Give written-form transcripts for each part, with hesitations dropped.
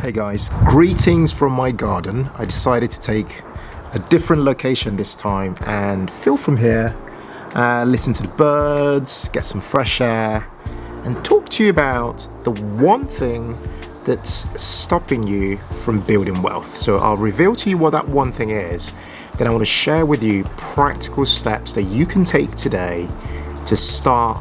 Hey guys, greetings from my garden. I decided to take a different location this time and film from here, listen to the birds, get some fresh air, and talk to you about the one thing that's stopping you from building wealth. So I'll reveal to you what that one thing is, then I want to share with you practical steps that you can take today to start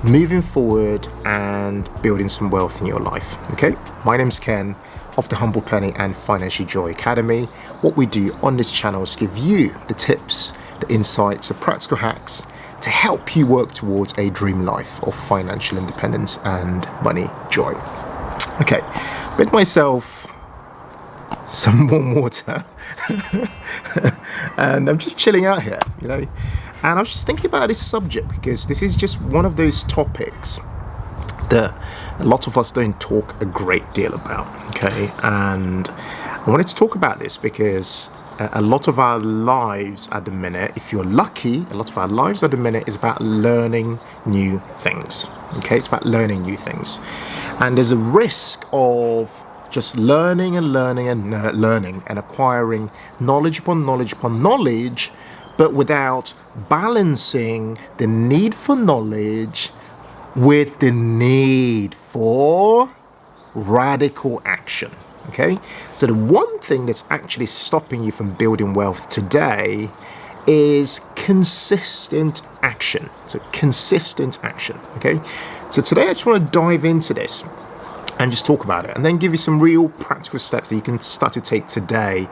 moving forward and building some wealth in your life. Okay, my name's Ken of the Humble Penny and Financial Joy Academy. What we do on this channel is give you the tips, the insights, the practical hacks to help you work towards a dream life of financial independence and money joy. Okay, with myself some warm water and I'm just chilling out here, you know. And I was just thinking about this subject because this is just one of those topics that a lot of us don't talk a great deal about, okay? And I wanted to talk about this because a lot of our lives at the minute, if you're lucky, a lot of our lives at the minute is about learning new things, okay? It's about learning new things. And there's a risk of just learning and acquiring knowledge upon knowledge upon knowledge, but without balancing the need for knowledge with the need for radical action, okay? So the one thing that's actually stopping you from building wealth today is consistent action. So consistent action, okay? So today I just want to dive into this and just talk about it and then give you some real practical steps that you can start to take today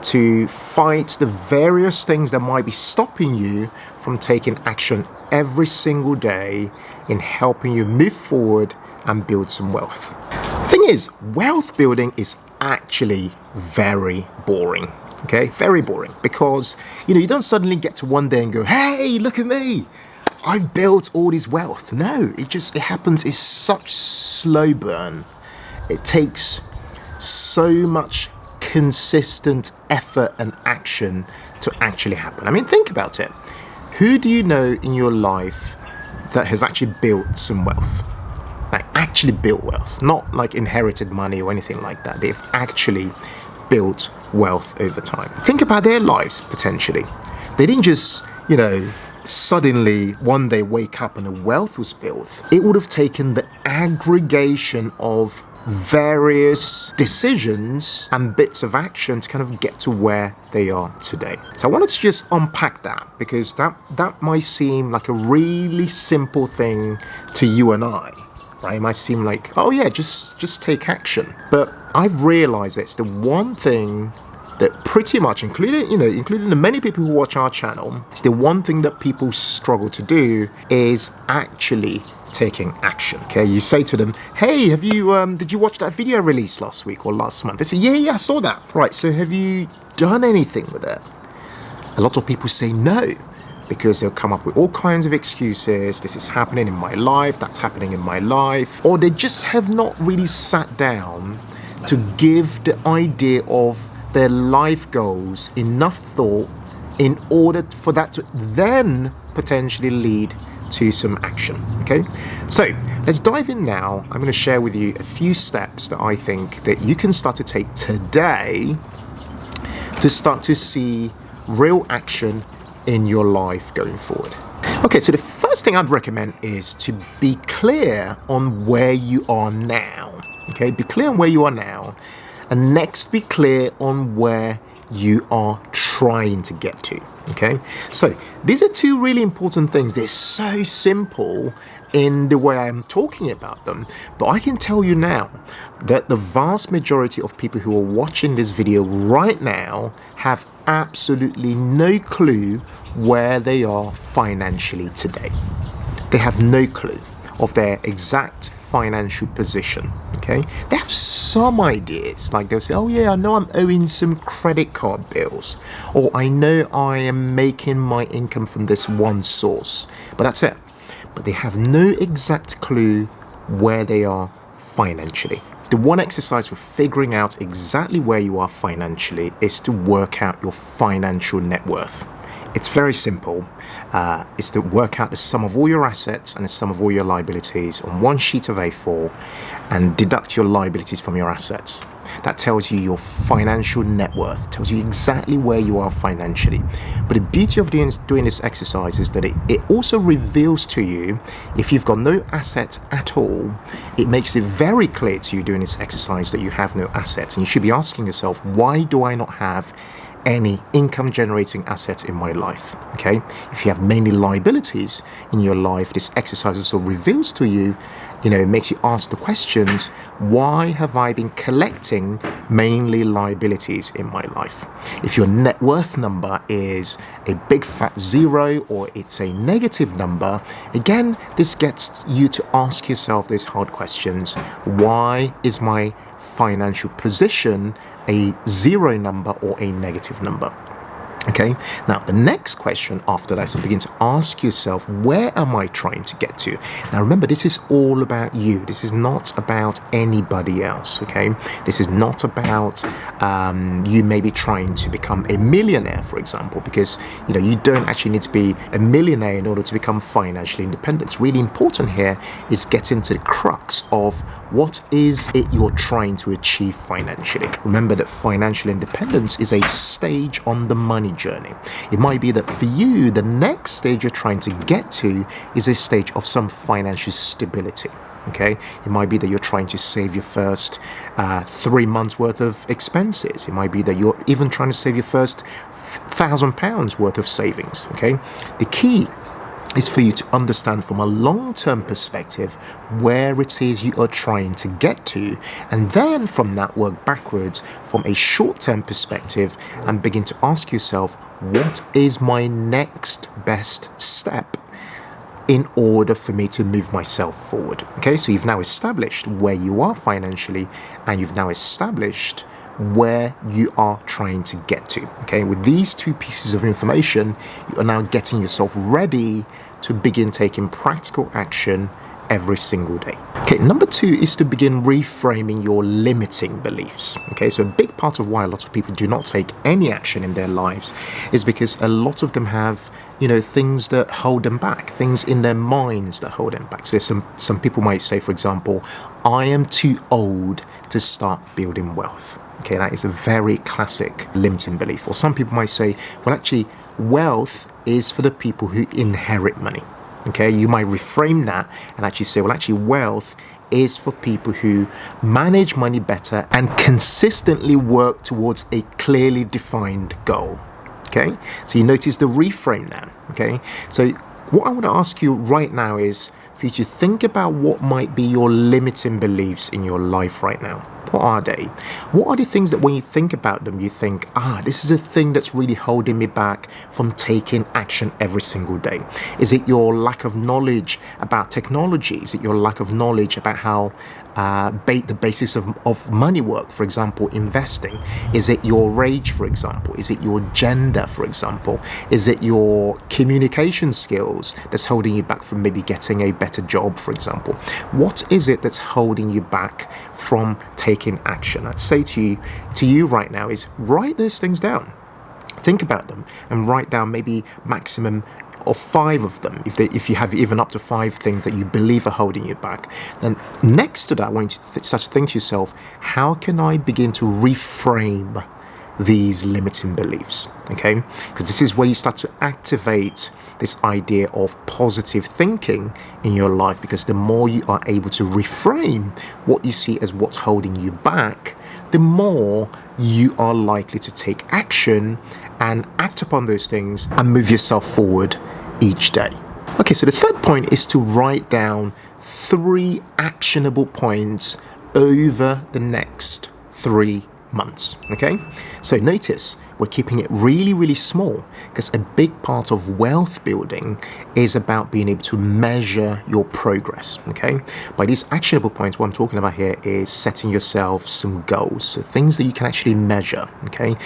to fight the various things that might be stopping you from taking action every single day in helping you move forward and build some wealth. The thing is, wealth building is actually very boring, okay? Very boring because, you don't suddenly get to one day and go, hey, look at me, I've built all this wealth. No, it happens. It's such slow burn. It takes so much consistent effort and action to actually happen. I mean, think about it. Who do you know in your life that has actually built some wealth? Like actually built wealth, not like inherited money or anything like that. They've actually built wealth over time. Think about their lives potentially. They didn't just, suddenly one day wake up and a wealth was built. It would have taken the aggregation of various decisions and bits of action to kind of get to where they are today. So I wanted to just unpack that because that might seem like a really simple thing to you and I, right? It might seem like, oh yeah, just take action. But I've realized it's the one thing that pretty much, including the many people who watch our channel, it's the one thing that people struggle to do is actually taking action. Okay, you say to them, hey, did you watch that video released last week or last month? They say, yeah, I saw that. Right, so have you done anything with it? A lot of people say no, because they'll come up with all kinds of excuses. This is happening in my life, that's happening in my life. Or they just have not really sat down to give the idea of their life goals enough thought in order for that to then potentially lead to some action, okay? So let's dive in now. I'm going to share with you a few steps that I think that you can start to take today to start to see real action in your life going forward. Okay, so the first thing I'd recommend is to be clear on where you are now, okay? Be clear on where you are now. And next, be clear on where you are trying to get to, okay? So these are two really important things. They're so simple in the way I'm talking about them, but I can tell you now that the vast majority of people who are watching this video right now have absolutely no clue where they are financially today. They have no clue of their exact financial position, okay? They have some ideas, like they'll say, oh yeah, I know I'm owing some credit card bills, or I know I am making my income from this one source, but that's it. But they have no exact clue where they are financially. The one exercise for figuring out exactly where you are financially is to work out your financial net worth. It's very simple. It's to work out the sum of all your assets and the sum of all your liabilities on one sheet of A4 and deduct your liabilities from your assets. That tells you your financial net worth, tells you exactly where you are financially. But the beauty of doing this exercise is that it also reveals to you, if you've got no assets at all, it makes it very clear to you doing this exercise that you have no assets. And you should be asking yourself, why do I not have any income generating assets in my life? Okay, if you have mainly liabilities in your life, this exercise also reveals to you, it makes you ask the questions, why have I been collecting mainly liabilities in my life? If your net worth number is a big fat zero or it's a negative number, again, this gets you to ask yourself these hard questions. Why is my financial position a zero number or a negative number? Okay, now the next question after that is to begin to ask yourself, where am I trying to get to? Now remember, this is all about you. This is not about anybody else, okay? This is not about you maybe trying to become a millionaire, for example, because you don't actually need to be a millionaire in order to become financially independent. It's really important here is getting to the crux of what is it you're trying to achieve financially. Remember that financial independence is a stage on the money journey. It might be that for you, the next stage you're trying to get to is a stage of some financial stability. Okay, it might be that you're trying to save your first 3 months worth of expenses. It might be that you're even trying to save your first £1,000 worth of savings. Okay, the key is for you to understand from a long-term perspective where it is you are trying to get to, and then from that work backwards from a short-term perspective and begin to ask yourself, what is my next best step in order for me to move myself forward? Okay, so you've now established where you are financially, and you've now established where you are trying to get to. Okay, with these two pieces of information, you are now getting yourself ready to begin taking practical action every single day. Okay, number 2 is to begin reframing your limiting beliefs. Okay, so a big part of why a lot of people do not take any action in their lives is because a lot of them have things that hold them back, things in their minds that hold them back. So some people might say, for example, I am too old to start building wealth. Okay, that is a very classic limiting belief. Or some people might say, well, actually, wealth is for the people who inherit money. Okay, you might reframe that and actually say, well, actually, wealth is for people who manage money better and consistently work towards a clearly defined goal. Okay, so you notice the reframe now. Okay, so what I want to ask you right now is for you to think about what might be your limiting beliefs in your life right now. What are they? What are the things that when you think about them, you think, this is a thing that's really holding me back from taking action every single day? Is it your lack of knowledge about technology? Is it your lack of knowledge about how the basis of money work, for example, investing? Is it your age, for example? Is it your gender, for example? Is it your communication skills that's holding you back from maybe getting a better job, for example? What is it that's holding you back from taking action? I'd say to you right now is write those things down. Think about them and write down maybe maximum of 5 of them. If you have even up to 5 things that you believe are holding you back, then next to that, I want you to think to yourself, how can I begin to reframe these limiting beliefs? Okay, because this is where you start to activate this idea of positive thinking in your life, because the more you are able to reframe what you see as what's holding you back, the more you are likely to take action and act upon those things and move yourself forward each day. Okay, so the third point is to write down 3 actionable points over the next 3 months. Okay, so notice we're keeping it really, really small, because a big part of wealth building is about being able to measure your progress. Okay, by these actionable points, what I'm talking about here is setting yourself some goals, so things that you can actually measure. Okay,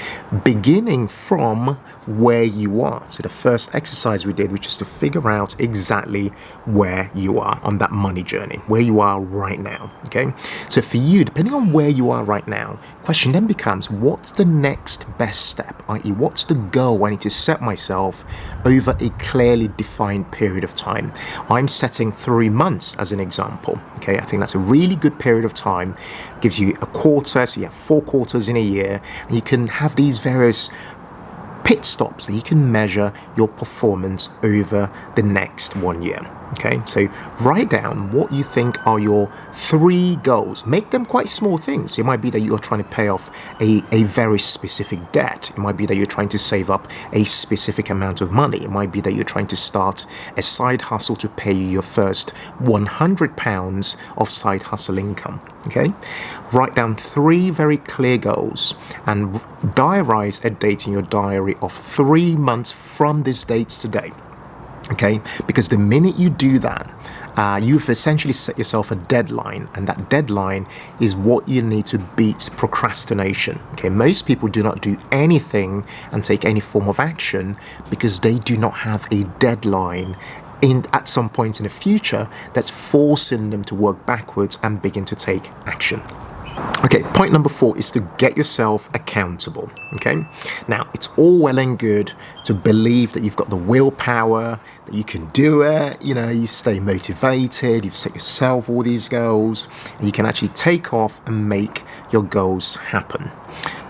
beginning from where you are. So the first exercise we did, which is to figure out exactly where you are on that money journey, where you are right now. Okay, so for you, depending on where you are right now, question then becomes, what's the next best step, i.e. what's the goal I need to set myself over a clearly defined period of time. I'm setting 3 months as an example. Okay, I think that's a really good period of time. Gives you a quarter, so you have 4 quarters in a year, and you can have these various pit stops that you can measure your performance over the next 1 year. Okay, so write down what you think are your 3 goals. Make them quite small things. It might be that you're trying to pay off a very specific debt. It might be that you're trying to save up a specific amount of money. It might be that you're trying to start a side hustle to pay you your first £100 of side hustle income. Okay, write down 3 very clear goals and diarize a date in your diary of 3 months from this date today. Okay, because the minute you do that, you've essentially set yourself a deadline, and that deadline is what you need to beat procrastination. Okay, most people do not do anything and take any form of action because they do not have a deadline at some point in the future that's forcing them to work backwards and begin to take action. Okay, point number 4 is to get yourself accountable. Okay, now it's all well and good to believe that you've got the willpower, that you can do it, you stay motivated, you've set yourself all these goals, and you can actually take off and make your goals happen.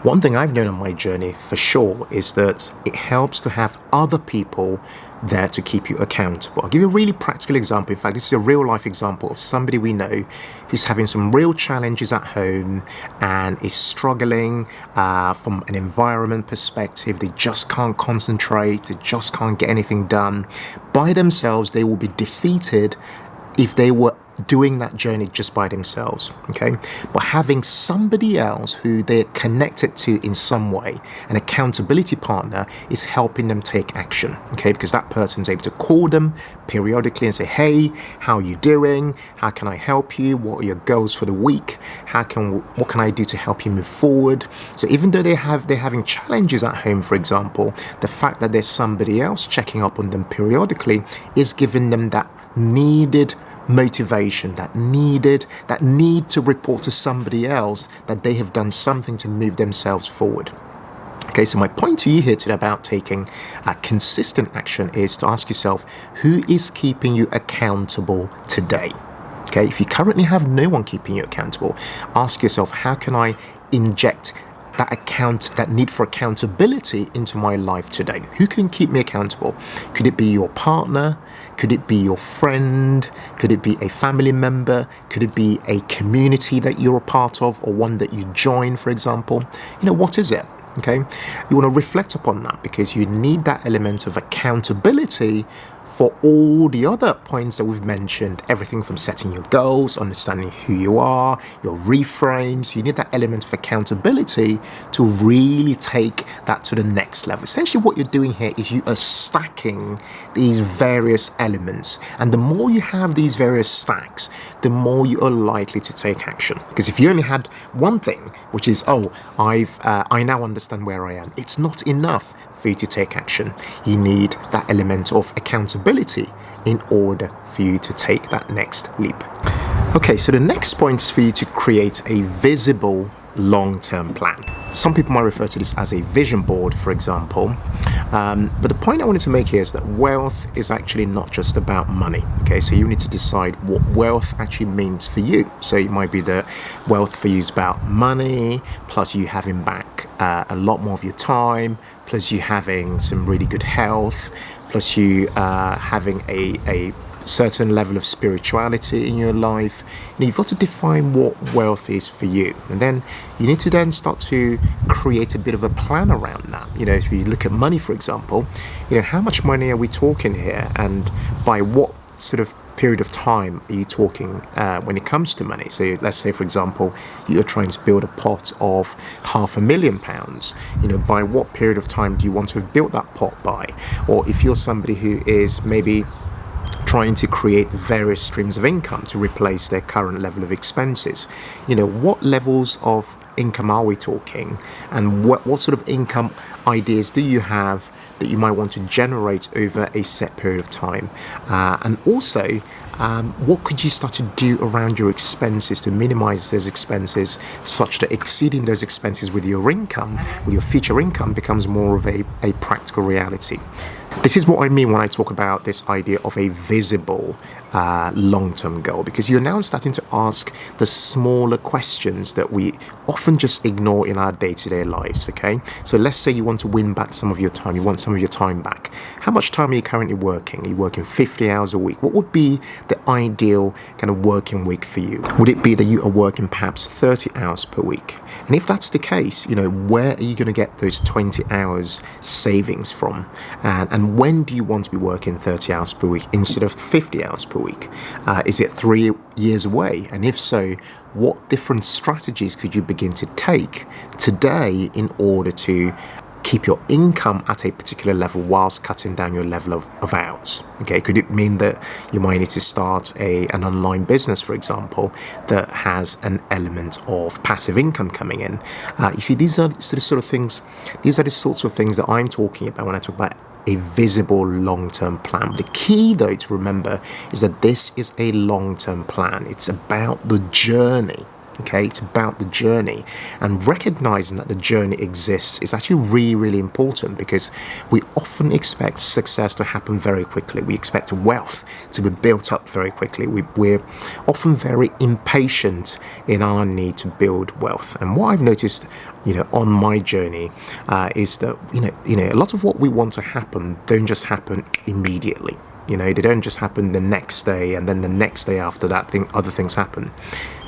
One thing I've known on my journey for sure is that it helps to have other people there to keep you accountable. I'll give you a really practical example. In fact, this is a real life example of somebody we know who's having some real challenges at home and is struggling from an environment perspective. They just can't concentrate, they just can't get anything done. By themselves, they will be defeated if they were doing that journey just by themselves. Okay, but having somebody else who they're connected to in some way, an accountability partner, is helping them take action. Okay, because that person's able to call them periodically and say, hey, how are you doing? How can I help you? What are your goals for the week? What can I do to help you move forward? So even though they're having challenges at home, for example, the fact that there's somebody else checking up on them periodically is giving them that needed motivation, that need to report to somebody else that they have done something to move themselves forward. Okay, so my point to you here today about taking consistent action is to ask yourself, who is keeping you accountable today? Okay, if you currently have no one keeping you accountable, ask yourself, how can I inject that need for accountability into my life today? Who can keep me accountable? Could it be your partner? Could it be your friend? Could it be a family member? Could it be a community that you're a part of, or one that you join, for example? What is it? Okay, you want to reflect upon that, because you need that element of accountability for all the other points that we've mentioned, everything from setting your goals, understanding who you are, your reframes. You need that element of accountability to really take that to the next level. Essentially what you're doing here is you are stacking these various elements, and the more you have these various stacks, the more you are likely to take action. Because if you only had one thing, which is, I now understand where I am, it's not enough for you to take action. You need that element of accountability in order for you to take that next leap. Okay, so the next point is for you to create a visible long-term plan. Some people might refer to this as a vision board, for example. But the point I wanted to make here is that wealth is actually not just about money. Okay, so you need to decide what wealth actually means for you. So it might be that wealth for you is about money, plus you having back a lot more of your time, plus you having some really good health, plus you having a certain level of spirituality in your life. You've got to define what wealth is for you, and then you need to then start to create a bit of a plan around that. If you look at money, for example, how much money are we talking here, and by what sort of period of time are you talking when it comes to money? So let's say, for example, you're trying to build a pot of £500,000. By what period of time do you want to have built that pot by? Or if you're somebody who is maybe trying to create various streams of income to replace their current level of expenses, what levels of income are we talking, and what sort of income ideas do you have that you might want to generate over a set period of time. And also, what could you start to do around your expenses to minimize those expenses such that exceeding those expenses with your income, with your future income, becomes more of a practical reality. This is what I mean when I talk about this idea of a visible long-term goal, because you're now starting to ask the smaller questions that we often just ignore in our day-to-day lives. Okay, so let's say you want to win back some of your time, you want some of your time back. How much time are you currently working? Are you working 50 hours a week? What would be the ideal kind of working week for you? Would it be that you are working perhaps 30 hours per week? And if that's the case, where are you going to get those 20 hours savings from? And when do you want to be working 30 hours per week instead of 50 hours per week? Is it 3 years away? And if so, what different strategies could you begin to take today in order to keep your income at a particular level whilst cutting down your level of hours? Okay, could it mean that you might need to start an online business, for example, that has an element of passive income coming in? You see, these are the sorts of things that I'm talking about when I talk about a visible long-term plan. The key, though, to remember is that this is a long-term plan. It's about the journey. Okay, it's about the journey, and recognizing that the journey exists is actually really, really important, because we often expect success to happen very quickly. We expect wealth to be built up very quickly. We're often very impatient in our need to build wealth. And what I've noticed, on my journey, is that a lot of what we want to happen don't just happen immediately. They don't just happen the next day, and then the next day after that, other things happen.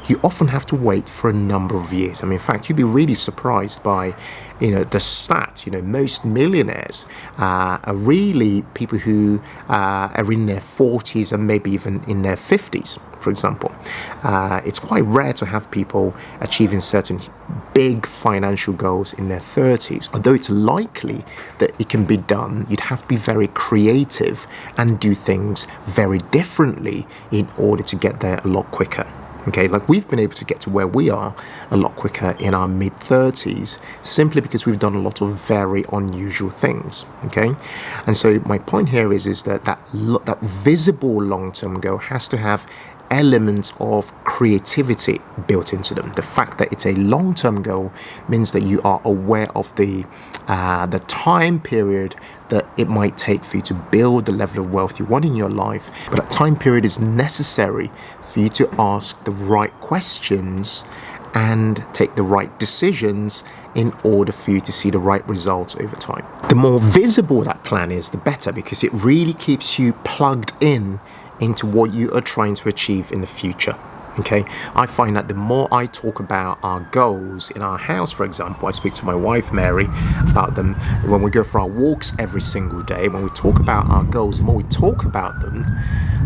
You often have to wait for a number of years. In fact, you'd be really surprised by, the stat. Most millionaires are really people who are in their 40s and maybe even in their 50s, for example. It's quite rare to have people achieving certain big financial goals in their 30s. Although it's likely that it can be done, you'd have to be very creative and do things very differently in order to get there a lot quicker. Okay, like we've been able to get to where we are a lot quicker in our mid-30s simply because we've done a lot of very unusual things. Okay, and so my point here is that visible long-term goal has to have elements of creativity built into them. The fact that it's a long-term goal means that you are aware of the time period that it might take for you to build the level of wealth you want in your life, but that time period is necessary for you to ask the right questions and take the right decisions in order for you to see the right results over time. The more visible that plan is, the better, because it really keeps you plugged into what you are trying to achieve in the future. Okay, I find that the more I talk about our goals in our house, for example, I speak to my wife Mary about them when we go for our walks every single day. When we talk about our goals, the more we talk about them,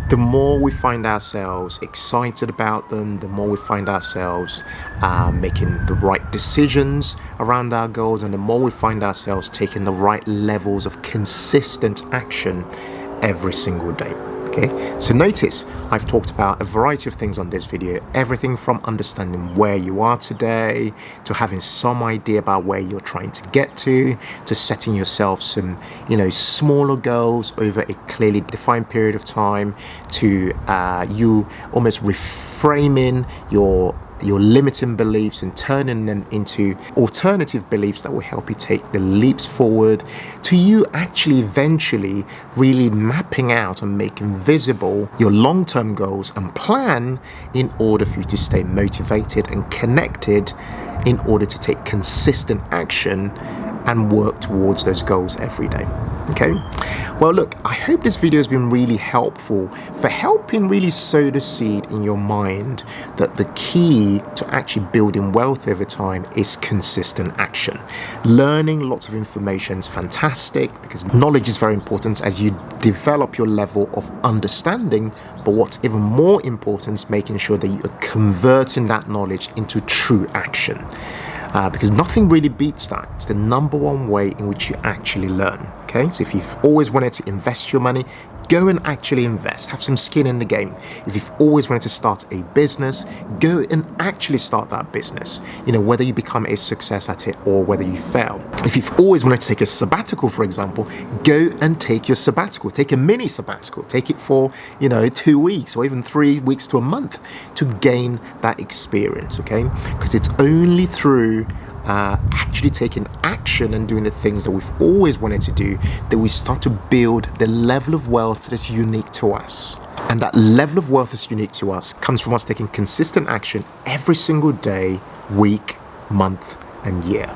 the more we find ourselves excited about them, the more we find ourselves making the right decisions around our goals, and the more we find ourselves taking the right levels of consistent action every single day. Okay, so notice I've talked about a variety of things on this video, everything from understanding where you are today, to having some idea about where you're trying to get to setting yourself some, smaller goals over a clearly defined period of time, to you almost reframing your limiting beliefs and turning them into alternative beliefs that will help you take the leaps forward, to you actually eventually really mapping out and making visible your long-term goals and plan in order for you to stay motivated and connected in order to take consistent action and work towards those goals every day. Okay, well, look, I hope this video has been really helpful for helping really sow the seed in your mind that the key to actually building wealth over time is consistent action. Learning lots of information is fantastic because knowledge is very important as you develop your level of understanding, but what's even more important is making sure that you are converting that knowledge into true action. Because nothing really beats that. It's the number one way in which you actually learn. Okay, so if you've always wanted to invest your money, go and actually invest, have some skin in the game. If you've always wanted to start a business, go and actually start that business, whether you become a success at it or whether you fail. If you've always wanted to take a sabbatical, for example, go and take your sabbatical, take a mini sabbatical, take it for 2 weeks or even 3 weeks to a month to gain that experience, okay? Because it's only through actually taking action and doing the things that we've always wanted to do that we start to build the level of wealth that's unique to us. And that level of wealth that's unique to us comes from us taking consistent action every single day, week, month, and year.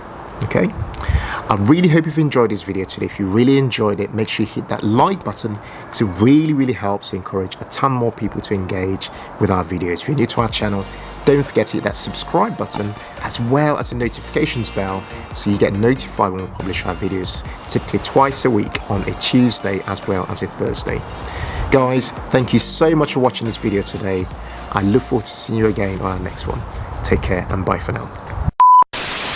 Okay? I really hope you've enjoyed this video today. If you really enjoyed it, make sure you hit that like button. It really helps encourage a ton more people to engage with our videos. If you're new to our channel, don't forget to hit that subscribe button as well as the notifications bell so you get notified when we publish our videos, typically twice a week on a Tuesday as well as a Thursday. Guys, thank you so much for watching this video today. I look forward to seeing you again on our next one. Take care and bye for now.